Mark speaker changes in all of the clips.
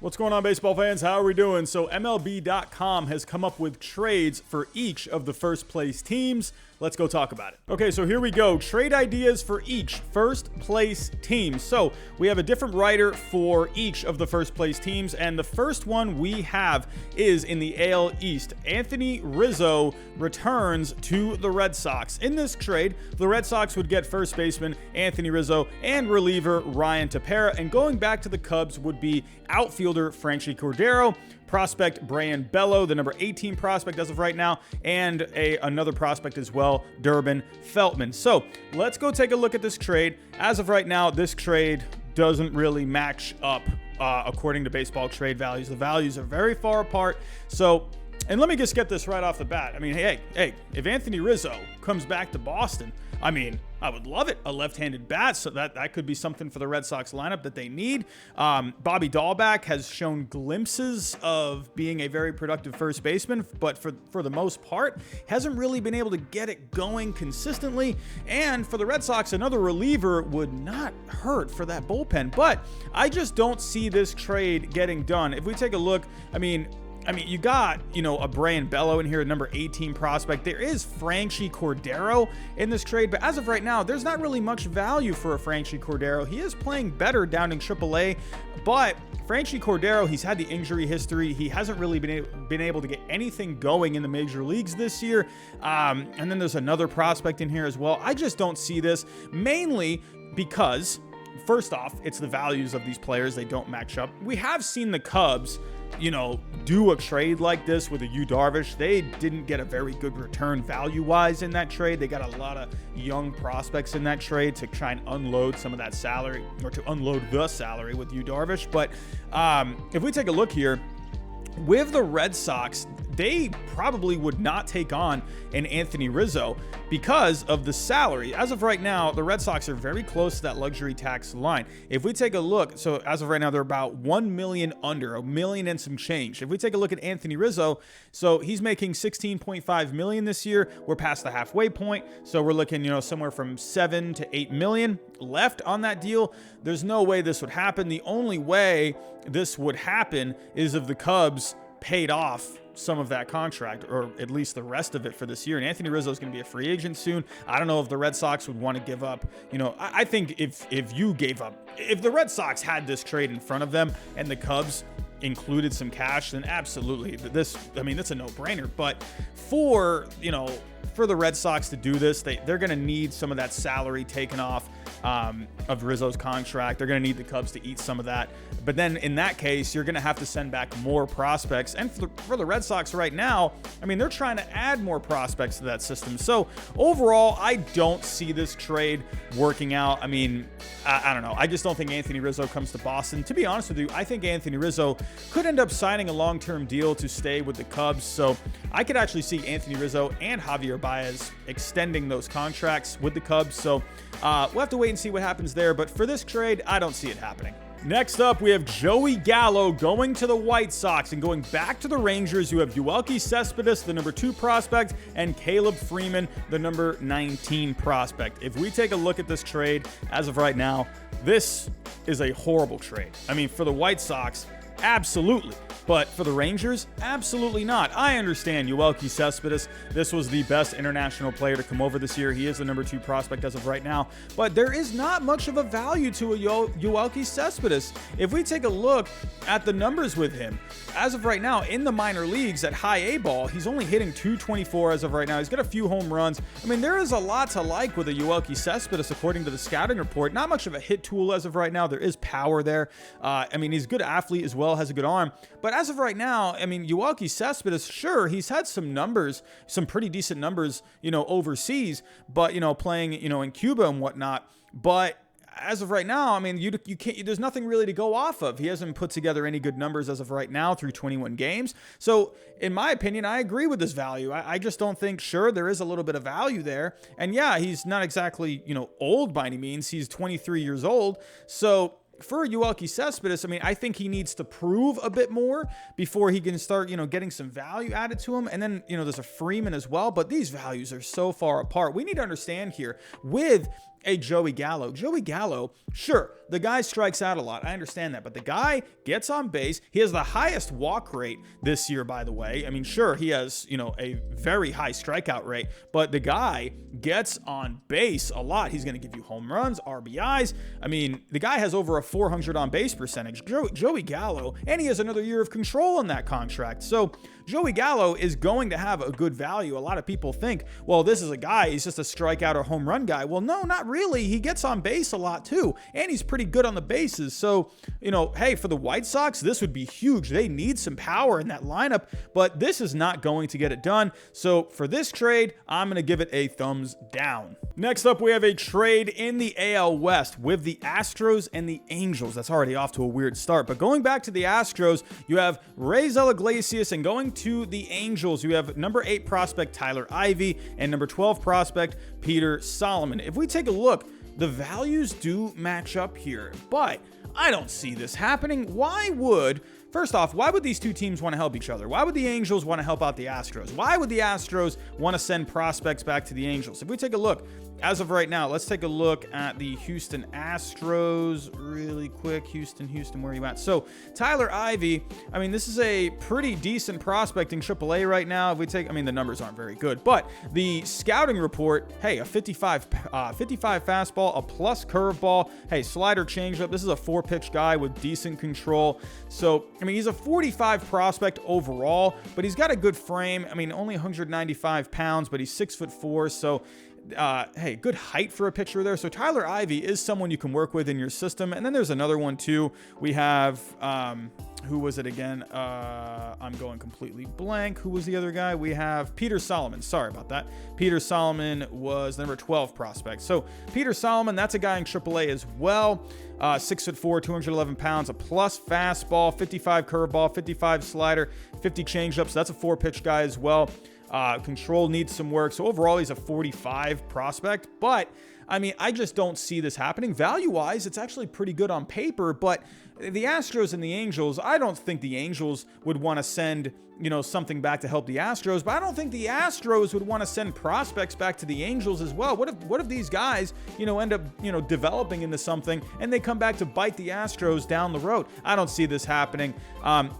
Speaker 1: What's going on, baseball fans? How are we doing? So MLB.com has come up with trades for each of the first place teams. Let's go talk about it. Okay, so here we go. Trade ideas for each first place team. So we have a different writer for each of the first place teams. And the first one we have is in the AL East. Anthony Rizzo returns to the Red Sox. In this trade, the Red Sox would get first baseman Anthony Rizzo and reliever Ryan Tepera. And going back to the Cubs would be outfielder Francie Cordero, prospect Brayan Bello, the number 18 prospect as of right now, and another prospect as well, Durbin Feltman. So let's go take a look at this trade. As of right now, this trade doesn't really match up according to baseball trade values. The values are very far apart. So, and let me just get this right off the bat. I mean, hey, if Anthony Rizzo comes back to Boston, I mean, I would love it. A left-handed bat, so that could be something for the Red Sox lineup that they need. Bobby Dahlback has shown glimpses of being a very productive first baseman, but for the most part, hasn't really been able to get it going consistently. And for the Red Sox, another reliever would not hurt for that bullpen. But I just don't see this trade getting done. If we take a look, I mean, you got, a Brayan Bello in here, number 18 prospect. There is Francie Cordero in this trade, but as of right now, there's not really much value for a Francie Cordero. He is playing better down in AAA, but Francie Cordero, he's had the injury history. He hasn't really been able to get anything going in the major leagues this year. And then there's another prospect in here as well. I just don't see this, mainly because, first off, it's the values of these players. They don't match up. We have seen the Cubs do a trade like this with a Yu Darvish. They didn't get a very good return value-wise in that trade. They got a lot of young prospects in that trade to try and unload some of that salary, or to unload the salary with Yu Darvish. But if we take a look here, with the Red Sox, they probably would not take on an Anthony Rizzo because of the salary. As of right now, the Red Sox are very close to that luxury tax line. If we take a look, so as of right now, they're about 1 million under, a million and some change. If we take a look at Anthony Rizzo, so he's making 16.5 million this year. We're past the halfway point. So we're looking, somewhere from 7 to 8 million left on that deal. There's no way this would happen. The only way this would happen is if the Cubs paid off some of that contract, or at least the rest of it for this year. And Anthony Rizzo is going to be a free agent soon. I don't know if the Red Sox would want to give up. I think if the Red Sox had this trade in front of them and the Cubs included some cash, then absolutely, that's a no-brainer. But for the Red Sox to do this, they're going to need some of that salary taken off of Rizzo's contract. They're going to need the Cubs to eat some of that. But then in that case, you're going to have to send back more prospects. And for the Red Sox right now, they're trying to add more prospects to that system. So overall, I don't see this trade working out. I don't know. I just don't think Anthony Rizzo comes to Boston. To be honest with you, I think Anthony Rizzo could end up signing a long-term deal to stay with the Cubs. So I could actually see Anthony Rizzo and Javier Baez extending those contracts with the Cubs. So we'll have to wait and see what happens there. But for this trade, I don't see it happening. Next up, we have Joey Gallo going to the White Sox, and going back to the Rangers, you have Yoelqui Cespedes, the number 2 prospect, and Caleb Freeman, the number 19 prospect. If we take a look at this trade, as of right now, this is a horrible trade. For the White Sox, absolutely. But for the Rangers, absolutely not. I understand Yoelqui Cespedes. This was the best international player to come over this year. He is the number 2 prospect as of right now. But there is not much of a value to a Yoelqui Cespedes. If we take a look at the numbers with him, as of right now, in the minor leagues at high A ball, he's only hitting .224 as of right now. He's got a few home runs. There is a lot to like with a Yoelqui Cespedes, according to the scouting report. Not much of a hit tool as of right now. There is power there. He's a good athlete as well, has a good arm. But as of right now, Yoelqui Cespedes, sure, he's had some numbers, some pretty decent numbers, overseas, but, playing, in Cuba and whatnot. But as of right now, you can't, there's nothing really to go off of. He hasn't put together any good numbers as of right now through 21 games. So in my opinion, I agree with this value. I just don't think, sure, there is a little bit of value there. And yeah, he's not exactly, old by any means. He's 23 years old. So for Yoelqui Cespedes, I think he needs to prove a bit more before he can start, getting some value added to him. And then, there's a Freeman as well, but these values are so far apart. We need to understand here with a Joey Gallo. Joey Gallo, sure, the guy strikes out a lot. I understand that. But the guy gets on base. He has the highest walk rate this year, by the way. I mean, sure, he has, a very high strikeout rate. But the guy gets on base a lot. He's going to give you home runs, RBIs. I mean, the guy has over a 400 on base percentage. Joey Gallo, and he has another year of control on that contract. So Joey Gallo is going to have a good value. A lot of people think, well, this is a guy, he's just a strikeout or home run guy. Well, no, not really. He gets on base a lot too, and he's pretty good on the bases. So, hey, for the White Sox, this would be huge. They need some power in that lineup, but this is not going to get it done. So for this trade, I'm going to give it a thumbs down. Next up, we have a trade in the AL West with the Astros and the Angels. That's already off to a weird start, but going back to the Astros, you have Raisel Iglesias, and going to the Angels, you have number 8 prospect Tyler Ivey and number 12 prospect Peter Solomon. If we take a look, the values do match up here, but I don't see this happening. First off, why would these two teams want to help each other? Why would the Angels want to help out the Astros? Why would the Astros want to send prospects back to the Angels? If we take a look, as of right now, let's take a look at the Houston Astros really quick. Houston, where are you at? So Tyler Ivey, I mean, this is a pretty decent prospect in AAA right now. If we take, the numbers aren't very good, but the scouting report, hey, a 55 fastball, a plus curveball, hey, slider changeup. This is a 4-pitch guy with decent control. So, he's a 45 prospect overall, but he's got a good frame. Only 195 pounds, but he's 6'4". So, hey, good height for a pitcher there. So Tyler Ivey is someone you can work with in your system. And then there's another one too. We have, who was it again? I'm going completely blank. Who was the other guy? We have Peter Solomon. Sorry about that. Peter Solomon was the number 12 prospect. So Peter Solomon, that's a guy in AAA as well. 6'4", 211 pounds, a plus fastball, 55 curveball, 55 slider, 50 changeups. That's a 4-pitch guy as well. Control needs some work. So overall, he's a 45 prospect, but I just don't see this happening. Value-wise, it's actually pretty good on paper, but the Astros and the Angels, I don't think the Angels would want to send, something back to help the Astros, but I don't think the Astros would want to send prospects back to the Angels as well. What if these guys, end up, developing into something and they come back to bite the Astros down the road? I don't see this happening.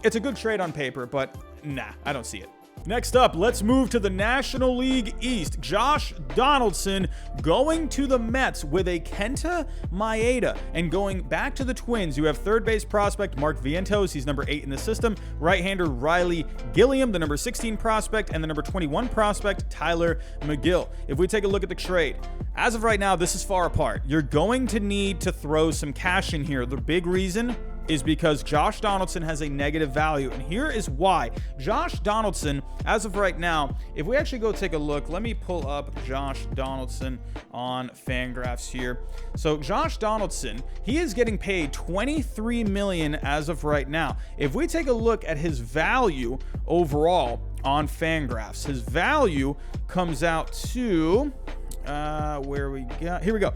Speaker 1: It's a good trade on paper, but nah, I don't see it. Next up, let's move to the National League East. Josh Donaldson going to the Mets with a Kenta Maeda. And going back to the Twins, you have third base prospect Mark Vientos. He's number 8 in the system. Right-hander Riley Gilliam, the number 16 prospect, and the number 21 prospect Tyler McGill. If we take a look at the trade, as of right now, this is far apart. You're going to need to throw some cash in here. The big reason is because Josh Donaldson has a negative value. And here is why. Josh Donaldson, as of right now, if we actually go take a look, let me pull up Josh Donaldson on Fangraphs here. So Josh Donaldson, he is getting paid $23 million as of right now. If we take a look at his value overall on Fangraphs, his value comes out to... here we go.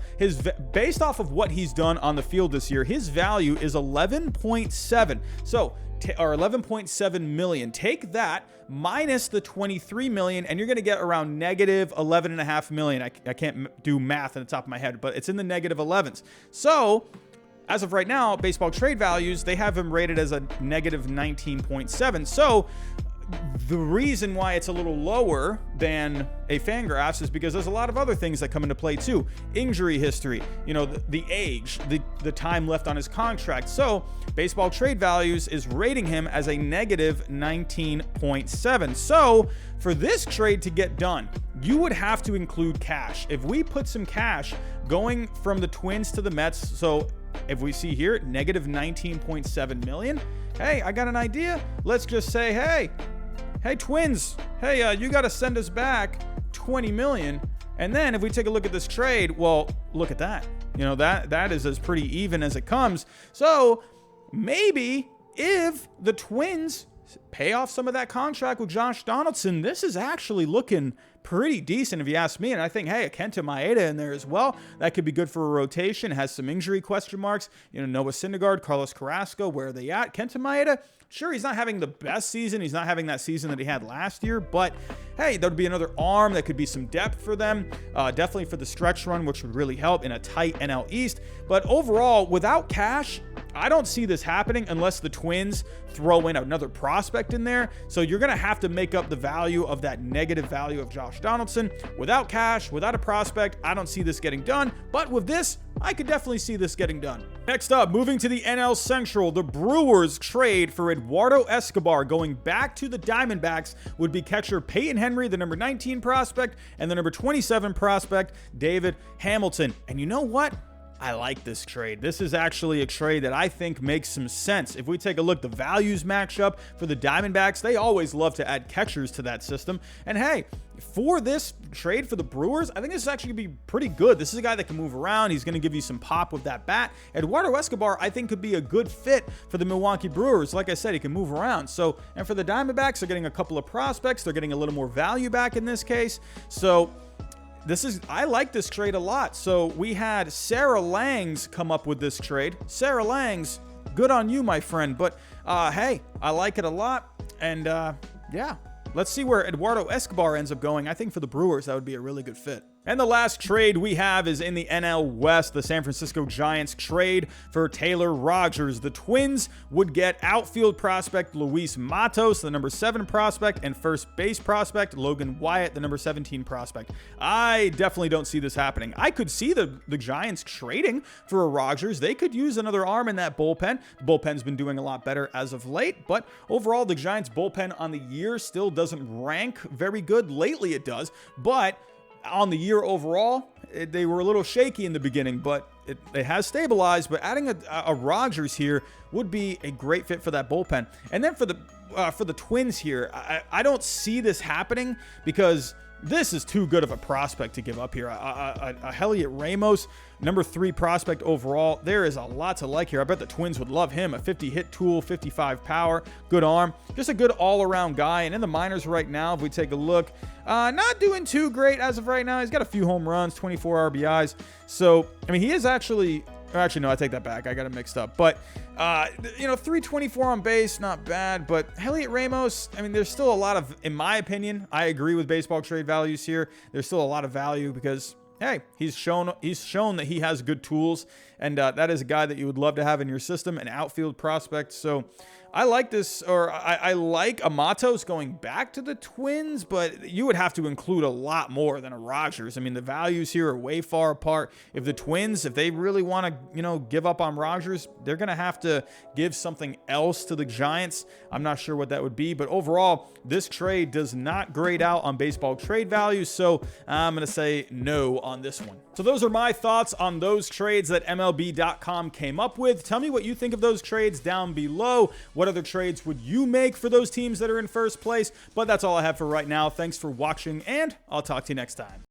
Speaker 1: Based off of what he's done on the field this year, his value is 11.7. So, or 11.7 million. Take that minus the 23 million, and you're going to get around negative 11.5 million. I can't do math on the top of my head, but it's in the negative 11s. So, as of right now, baseball trade values, they have him rated as a negative 19.7. So, the reason why it's a little lower than a Fangraphs is because there's a lot of other things that come into play too. Injury history, the age, the time left on his contract. So baseball trade values is rating him as a negative 19.7. So for this trade to get done, you would have to include cash. If we put some cash going from the Twins to the Mets, so if we see here, negative 19.7 million, hey, I got an idea. Let's just say, hey, Twins, hey, you got to send us back 20 million. And then if we take a look at this trade, well, look at that. That is as pretty even as it comes. So maybe if the Twins pay off some of that contract with Josh Donaldson, this is actually looking pretty decent if you ask me. And I think, hey, a Kenta Maeda in there as well. That could be good for a rotation. Has some injury question marks. You know, Noah Syndergaard, Carlos Carrasco, where are they at? Kenta Maeda, sure, he's not having the best season. He's not having that season that he had last year. But, hey, that would be another arm. That could be some depth for them. Definitely for the stretch run, which would really help in a tight NL East. But overall, without cash, I don't see this happening unless the Twins throw in another prospect in there. So you're going to have to make up the value of that negative value of Josh Donaldson. Without cash, without a prospect, I don't see this getting done. But with this, I could definitely see this getting done. Next up, moving to the NL Central, the Brewers trade for Eduardo Escobar. Going back to the Diamondbacks would be catcher Peyton Henry, the number 19 prospect, and the number 27 prospect, David Hamilton. And you know what? I like this trade. This is actually a trade that I think makes some sense. If we take a look, the values match up for the Diamondbacks. They always love to add catchers to that system. And hey, for this trade for the Brewers, I think this is actually going to be pretty good. This is a guy that can move around. He's going to give you some pop with that bat. Eduardo Escobar, I think, could be a good fit for the Milwaukee Brewers. Like I said, he can move around. So, and for the Diamondbacks, they're getting a couple of prospects. They're getting a little more value back in this case. So, I like this trade a lot. So we had Sarah Langs come up with this trade. Sarah Langs, good on you, my friend. But hey, I like it a lot. And yeah, let's see where Eduardo Escobar ends up going. I think for the Brewers, that would be a really good fit. And the last trade we have is in the NL West. The San Francisco Giants trade for Taylor Rogers. The Twins would get outfield prospect Luis Matos, the number 7 prospect, and first base prospect Logan Wyatt, the number 17 prospect. I definitely don't see this happening. I could see the Giants trading for a Rogers. They could use another arm in that bullpen. The bullpen's been doing a lot better as of late, but overall, the Giants bullpen on the year still doesn't rank very good. Lately it does, but on the year overall, they were a little shaky in the beginning, but it has stabilized. But adding a Rogers here would be a great fit for that bullpen. And then for the Twins here, I don't see this happening because this is too good of a prospect to give up here. Elliot Ramos, number 3 prospect overall. There is a lot to like here. I bet the Twins would love him. A 50 hit tool, 55 power, good arm, just a good all-around guy. And in the minors right now, if we take a look, not doing too great as of right now. He's got a few home runs, 24 RBIs. So, I mean, he is actually no, I take that back. I got it mixed up. But, 324 on base, not bad. But Elliot Ramos, I mean, there's still a lot of, in my opinion, I agree with baseball trade values here. There's still a lot of value because, hey, he's shown that he has good tools. And that is a guy that you would love to have in your system, an outfield prospect. So I like this, or I like a Matos going back to the Twins, but you would have to include a lot more than a Rogers. I mean, the values here are way far apart. If the Twins, if they really want to, give up on Rogers, they're going to have to give something else to the Giants. I'm not sure what that would be, but overall, this trade does not grade out on baseball trade values, so I'm going to say no on this one. So those are my thoughts on those trades that MLB.com came up with. Tell me what you think of those trades down below. What other trades would you make for those teams that are in first place? But that's all I have for right now. Thanks for watching, and I'll talk to you next time.